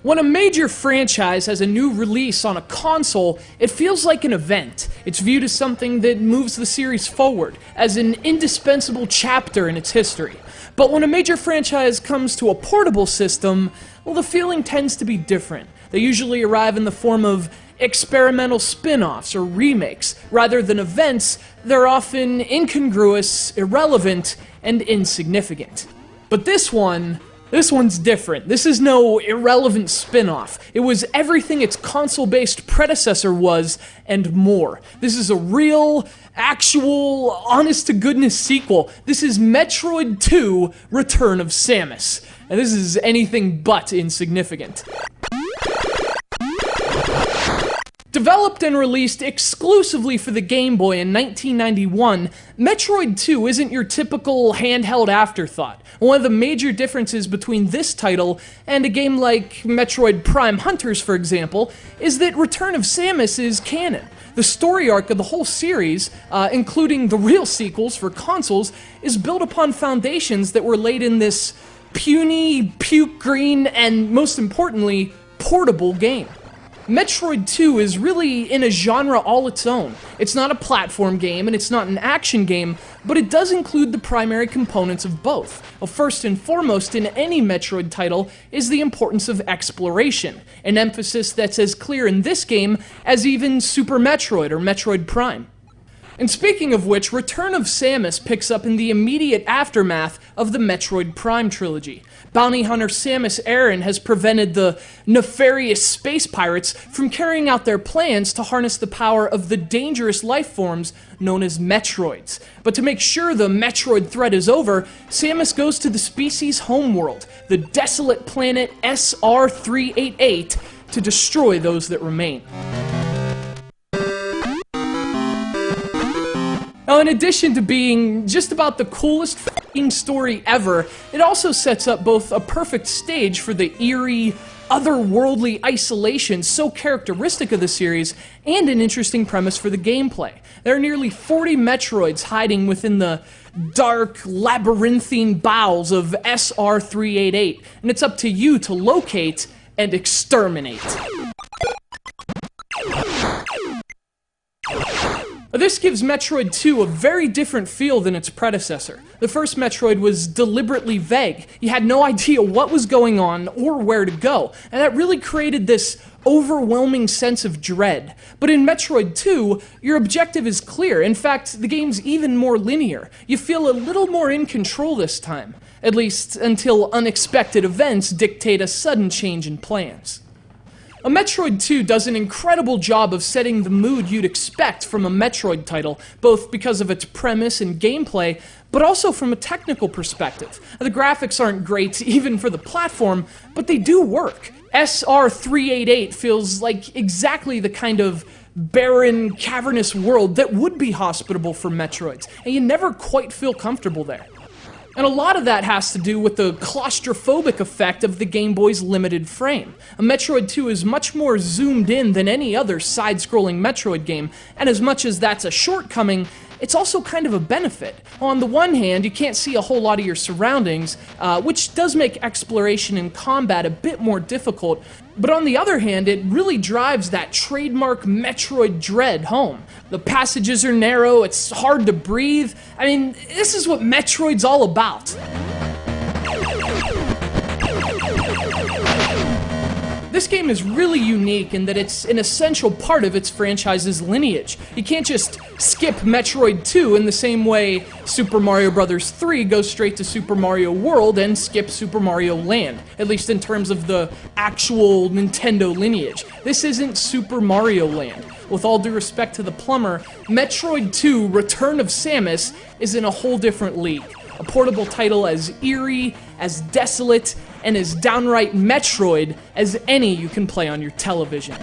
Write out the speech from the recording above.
When a major franchise has a new release on a console, it feels like an event. It's viewed as something that moves the series forward, as an indispensable chapter in its history. But when a major franchise comes to a portable system, well, the feeling tends to be different. They usually arrive in the form of experimental spin-offs or remakes. Rather than events, they're often incongruous, irrelevant, and insignificant. But this one's different. This is no irrelevant spin-off. It was everything its console-based predecessor was, and more. This is a real, actual, honest-to-goodness sequel. This is Metroid 2: Return of Samus. And this is anything but insignificant. Developed and released exclusively for the Game Boy in 1991, Metroid 2 isn't your typical handheld afterthought. One of the major differences between this title and a game like Metroid Prime Hunters, for example, is that Return of Samus is canon. The story arc of the whole series, including the real sequels for consoles, is built upon foundations that were laid in this puny, puke green, and most importantly, portable game. Metroid 2 is really in a genre all its own. It's not a platform game and it's not an action game, but it does include the primary components of both. Well, first and foremost in any Metroid title is the importance of exploration, an emphasis that's as clear in this game as even Super Metroid or Metroid Prime. And speaking of which, Return of Samus picks up in the immediate aftermath of the Metroid Prime trilogy. Bounty hunter Samus Aran has prevented the nefarious space pirates from carrying out their plans to harness the power of the dangerous life forms known as Metroids. But to make sure the Metroid threat is over, Samus goes to the species' homeworld, the desolate planet SR-388, to destroy those that remain. Now, in addition to being just about the coolest f***ing story ever, it also sets up both a perfect stage for the eerie, otherworldly isolation so characteristic of the series, and an interesting premise for the gameplay. There are nearly 40 Metroids hiding within the dark, labyrinthine bowels of SR-388, and it's up to you to locate and exterminate. This gives Metroid 2 a very different feel than its predecessor. The first Metroid was deliberately vague. You had no idea what was going on or where to go, and that really created this overwhelming sense of dread. But in Metroid 2, your objective is clear. In fact, the game's even more linear. You feel a little more in control this time, at least until unexpected events dictate a sudden change in plans. A Metroid 2 does an incredible job of setting the mood you'd expect from a Metroid title, both because of its premise and gameplay, but also from a technical perspective. The graphics aren't great even for the platform, but they do work. SR-388 feels like exactly the kind of barren, cavernous world that would be hospitable for Metroids, and you never quite feel comfortable there. And a lot of that has to do with the claustrophobic effect of the Game Boy's limited frame. A Metroid 2 is much more zoomed in than any other side-scrolling Metroid game, and as much as that's a shortcoming, it's also kind of a benefit. On the one hand, you can't see a whole lot of your surroundings, which does make exploration and combat a bit more difficult, but on the other hand, it really drives that trademark Metroid dread home. The passages are narrow, it's hard to breathe. I mean, this is what Metroid's all about. This game is really unique in that it's an essential part of its franchise's lineage. You can't just skip Metroid 2 in the same way Super Mario Bros. 3 goes straight to Super Mario World and skip Super Mario Land, at least in terms of the actual Nintendo lineage. This isn't Super Mario Land. With all due respect to the plumber, Metroid 2: Return of Samus is in a whole different league. A portable title as eerie, as desolate, and as downright Metroid as any you can play on your television.